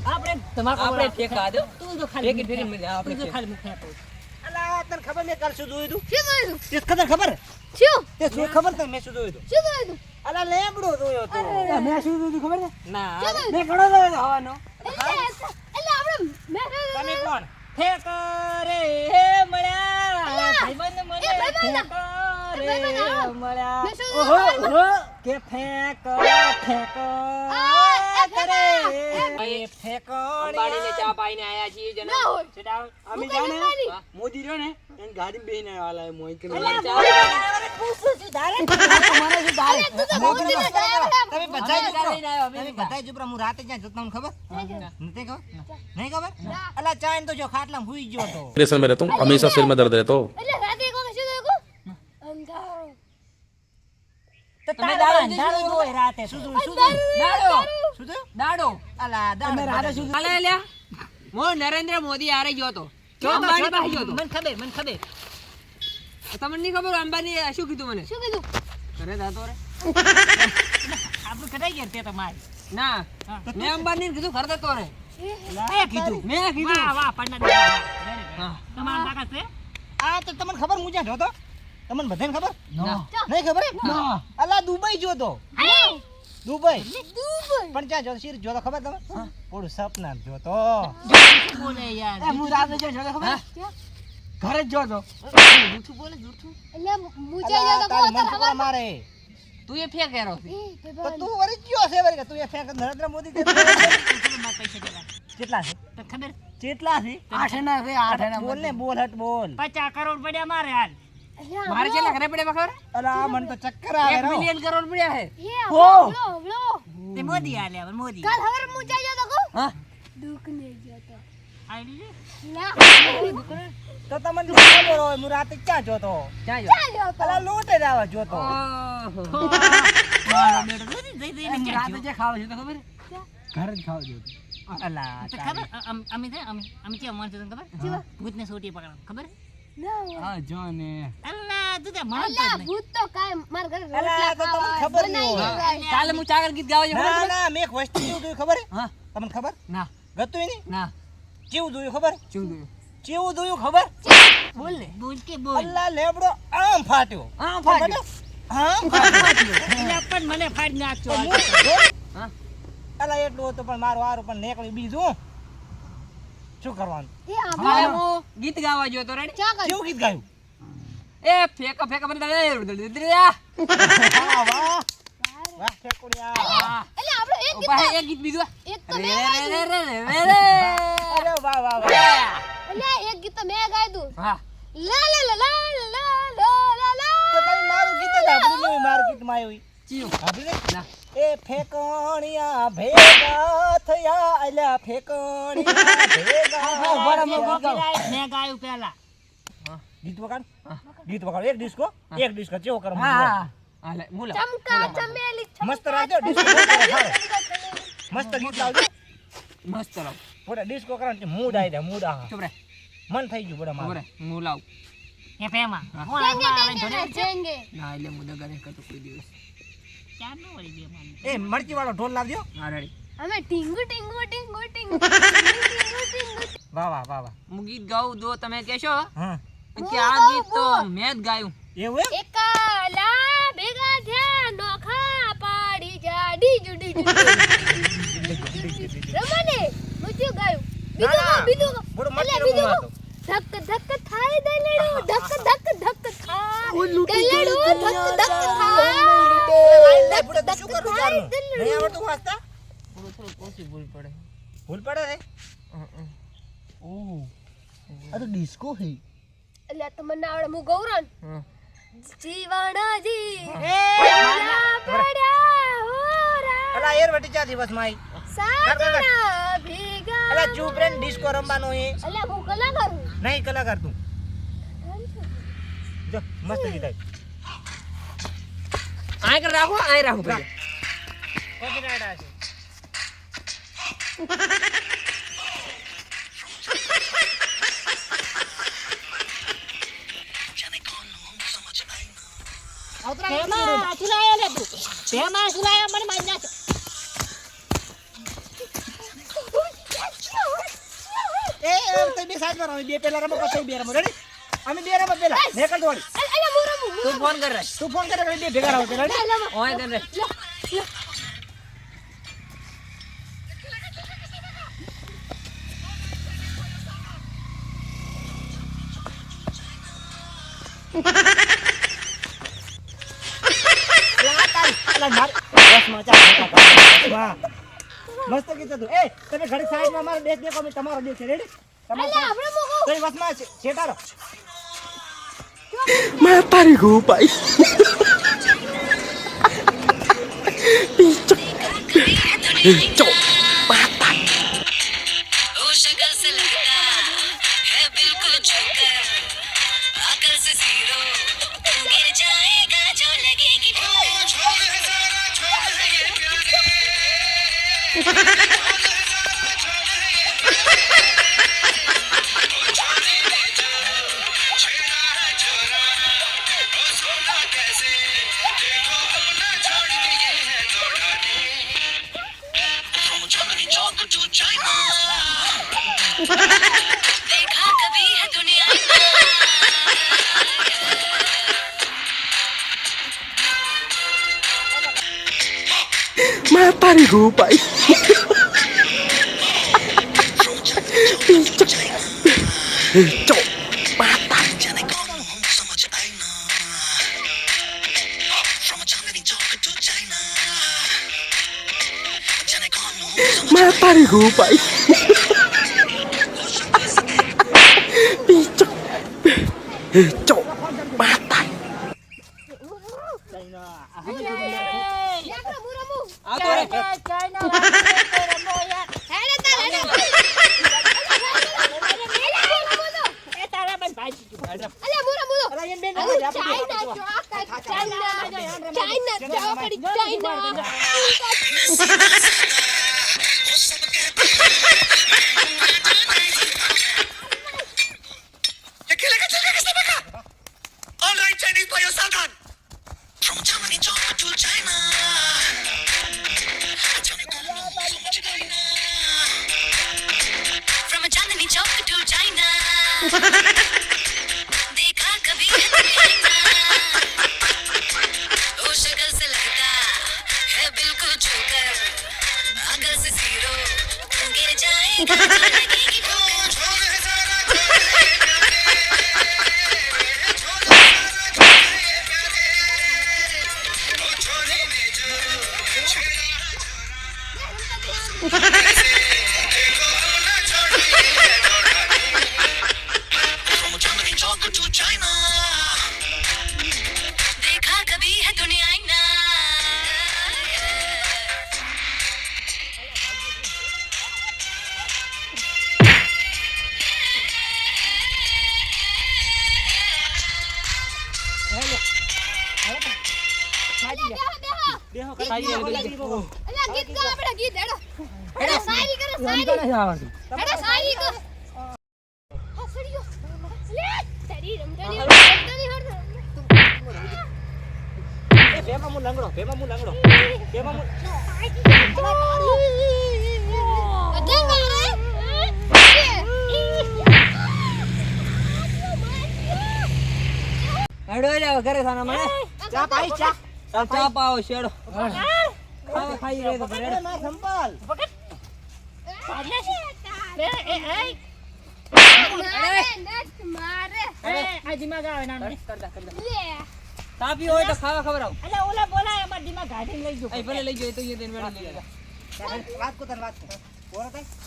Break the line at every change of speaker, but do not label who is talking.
આપણે તમાકુ
આપણે ફેંકા દો
તું તો ખાલી
ફેંકી મજા આપણે
તું તો ખાલી ફેંકો.
અલા તને ખબર મેં કાલ શું જોયું તું?
શું જોયું તું?
તે ખબર
શું?
તે શું ખબર તને મેં શું જોયું તું?
શું જોયું તું?
અલા લેબડો જોયો તો.
મેં શું કીધું ખબર છે?
ના
શું જોયું?
મેં ઘણો જોયો તો હવાનો.
એટલે આપણે મેં
તમે કોણ?
ફેંકો રે હે મળ્યા ભાઈબંધ મને
એ ભાઈબંધ.
ફેંકો રે
ભાઈબંધ આવો.
મળ્યા
મેં શું
ઓહો
જોયું?
ઓહો કે ફેંકો ફેંકો કરે એ
અંબાણીને ચા પાઈને આયા છીએ
ના
જણા
હોય.
ચડાવ
અમે
હું
જાણે
કઈ નહીં.
મોદી રહ્યો ને એને ગાડી બેહીને આલા મોઈ કે
અલા,
ચા
મને શું ધારે મને શું ધારે
તું તો મોદીને ડાયા
તમે
બધા.
બધાય
ચા
ચૂપ
લઈને આવ્યો,
તમે બધાય ચૂપ રહો. હું રાતે ક્યાં જતો તમને ખબર નથી ખબર નહીં ખબર
ના.
અલા ચાઈન તો જો ખાટલામાં હુઈ ગયો તો
डिप्रेशन में रहता हूँ हमेशा सिर में दर्द रहता हो
એટલે રાતે કોને શું જોયું? અંધારો.
તો
તમે
તારો
દાડો
અંધારો
શું
હોય રાતે
શું
તો.
જોયું શું જોયું
દાડો
શું જોયું
દાડો
અલા
તમે રાતે શું
કાલે લ્યા હું નરેન્દ્ર મોદી હારે ગયો તો અંબાણી પાસે ગયો તો
મને ખબર
તમને નહીં ખબર અંબાણી શું કીધું મને
શું કીધું?
ઘરે જાતો રે
આપણું કટાઈ ગયા તે તમારી
ના મેં અંબાણીને કીધું ઘરે જતો રે
મેં કીધું
મેં કીધું
વાહ વાહ પન્ના
હા.
તમારા કાકા છે
આ તો તમને ખબર હું જ્યાં જોતો તમને બધાને ખબર
ના.
નહીં ખબર અલા દુબઈ જોતો દુબઈ
દુબઈ.
પણ ક્યાં જોતો શીર જોતો ખબર તમે થોડું સપના જોતો
બોલે યાર
હું રાતે જ્યાં જોતો ખબર
ક્યાં?
ઘરે જ જોતો
જૂઠું બોલે જૂઠું
એટલે મુચાઈ
અલા,
જતો
તારી
કોણ
મન છોકરા મારે
તું એ ફેંક એરો છે
એ
તો
ભાઈબંધ.
તું વળી ગયો છે વળી કે તું એ ફેંક નરેન્દ્ર મોદી તે
મારા પૈસા કેટલા
કેટલા છે
તો ખબર
કેટલા છે
આઠના છે આઠના
બોલ ને બોલ હટ બોલ
50 કરોડ પડ્યા મારે હાલ
એટલે
મારે છેલ્લા ઘરે પડ્યા ખબર
અલા મને તો ચક્કર આવે
1
રો.
મિલિયન કરોડ પડ્યા હે
એ
હો.
હવલો.
તે મોદી હાલે હવે મોદી
કાલ હવારે મુચાઈ જતો કો
હા
દુઃખને જતો.
આઈ
લા.
તો તમને જો ખબર હોય હું રાતે ક્યાં જોતો
ક્યાં જો
ક્યાં જતો?
અલા લોટે જ આવવા જોતો
ઓહો
મારો બેટો જઈ જઈને
રાતે
ક્યાં
જે ખાવા છે તો ખબર
ઘરે જ ખાવા જોતો અલા
તો ખબર અમે છે અમે કેમ માનતો તને ખબર ભૂતને સોટી પકડો ખબર
ના હોય.
હા જો ને
અલ્લા તું તે માનતો જ
અલા,
નહીં
ભૂત તો કાંઈ મારા ઘરે
અલા,
રોટલા
તો તમને
ખાવા
ખબર નહીં
બનાવી
હોય.
દેવાય.
કાલે હું ચાગર ગીત ગાવા
ના
જાઉં
ના મેં એક વસ્તુ જોયું ખબર હે?
હા
તમને ખબર
ના
ગતું નહીં
ના
કેવું જોયું ખબર
શું જોયું
કેવું જોયું ખબર
બોલ ને
બોલ કે બોલ
અલ્લા લેબડો આમ ફાટ્યો
હા ફાટ્યો
આમ ફાટ્યો
એટલે પણ મને ફાડ નાખજો
તો હું જો.
હા
અલા એટલું હતું પણ મારું હારું પણ નીકળ્યું બીજું શું કરવાનું
એ આ
કાલે હું ગીત ગાવા ગયો તો રેડી
ચા કર.
કેવું ગીત ગાયું
એ ફેંકા ફેંકા બધા
વાહ વાહ વાહ ઠેકોડિયા
હા
એટલે આપણે એક ગીત
પાસે એક ગીત બીજું
એક તો
રે
મેં
રે
ગાયું.
રે રે રે
અરે વાહ વાહ વાહ
એટલે એક ગીત તો મેં ગાયું તું.
હા
લા લા લા લા લા લા લા
તો
લા.
તમે મારું ગીત જ સાંભળ્યું નહીં, મારું ગીતમાં આવ્યું
ચિયું
સાંભળ્યું નહીં?
ના
એ ફેકોણિયા ભેગા થયા અલ્યા ફેકોણિયા ભેગા થયા.
મેં ગાયું પહેલા
ગીત વગાડ
હા.
ગીત વગાડ એક ડિસ્કો ચેવો કરો
હા હા લે બોલો
ચમકા ચમેલી
મસ્ત રાખજો ડિસ્કો મસ્ત ગીત લાવજો
મસ્ત લાવ
પૂરા ડિસ્કો કરવાનું મૂડ આવી જાય મૂડ આ
ચૂપ રે
મન થઈ ગયું બડા
ખબર
મારું
હે હું લાવ
એ ફેમાં હું
જેંગે
આવા
જેંગે
જોડે
ના જેંગે.
ના એટલે હું દગા નહીં કરતો કોઈ દિવસ
ચાર નો વળી બે માન
એ મરચી વાળો ઢોલ લાવજો
હા રેડી
અમે ટીંગુ ટીંગુ ટીંગુ ટીંગુ ટીંગુ ટીંગુ.
વાહ વાહ વાહ વાહ
હું ગીત ગાઉં જો તમે કહેશો
હા
કે આ ગીત તો મેં જ ગાયું
એવું એમ
એકાલા ભેગા થયા નોખા પાડી જા ડીજુ ડીજુ રમણે મુચ્યું ગાયું
ના, ના.
બીજું
બોલો,
એટલે
મરચી
બીજું
રમવા
ધક ધક થાય દલડું ધક ધક ધક થાય દલડું ધક ધક થાય
બુડા તો શું કરું ચારનું નહીં આવડતું વાંચતા
થોડું થોડું ઓછી ભૂલ પડે
ભૂલ પડે રે ઓહ આ તો ડિસ્કો હે
એટલે તમને આવડે હું ગૌરન
હા
જીવણજી હે
મારા
પડ્યા હોરા
અલા એર વટી ચા દિવસ માં
સાજણા ભેગા
અલા ચૂપ રે ડિસ્કો રમવાનો હે
એટલે હું કલા કરું
નહીં કલાકાર તું જો મસ્ત ગીત
આય કર રાખો ભાઈ
કોપીરાઈટ આ છે
ફેમાં સુલાયો લે તું ફેમાં સુલાયો મને મારી નાખ
એ તમે બે સાઈડ માં રહો બે પેલા રમો પછી બે રમો રેડી અમે બે રમો પેલા ને કર દોડી
અલ્યા હું રમું
તું ફોન કર રે
તું ફોન કરે બે ભેગા રહો પેલા રેડી
ઓય કર રે
અલા માર બસ મજા વાહ મસ્ત કીધું તું એ તમે ઘડી સાઈડ માં મારો દેશ દેખો મે તમારો દેશ છે રેડી તમારો
અલ્યા આપણે મોકો
તો વસમાં છેટારો
मैं तारी को भाई पीछो
वो शक्ल से लगता है बिल्कुल जोकर अकल से जीरो गिर जाएगा जो लगेगी देखा कभी है दुनिया
मैं तारी को भाई पीछो
जाने कौन हूँ समझ आई ना From Chandni Chowk to China जाने कौन हूँ
मैं तारी को भाई पीछो माता
યાર હું રમું
આ તો રે
હેડે તાર હેડે અલ્યા હું રમું
અલા એન બેન
ચાઇના ચોકડી China
From Chandni Chowk to China जाने कौन हूँ समझ आई ना From Chandni Chowk to China देखा कभी है दुनिया वो शक्ल से लगता है बिल्कुल जोकर अकल से जीरो गिर जाएगा जो लगेगी From Chandni Chowk to China देखा कभी है दुनिया ना
દેહો
સાઈ
કરી
અલ્યા ગીત ગા આપણે ગીત હેડો હેડો શાયરી કરો શાયરી હેડો શાયરી કરો હસડીયો લે તારી રમદાની
એ ભેમા મુ લંગડો ભેમા મુ
અજય મારે
હેડો જાવ ઘરે થાના મને
ચા પાઈ ચા
ચા પાવો શેડો ખાવા ખાઈ રહે તો ઘરે
અરે માર સંભાલ
મારે
આ દિમાગ આવે નાનો
કરદા
લે
તાપી હોય તો ખાવા ખબર આવ
અલ્યા ઓલા બોલાય અમાર દિમાગ ગાડીને લઈ ગયો
ભલે લઈ ગયો તો એ દેન વેડી લઈ લે
વાત કો તને વાત કો ઓર થાય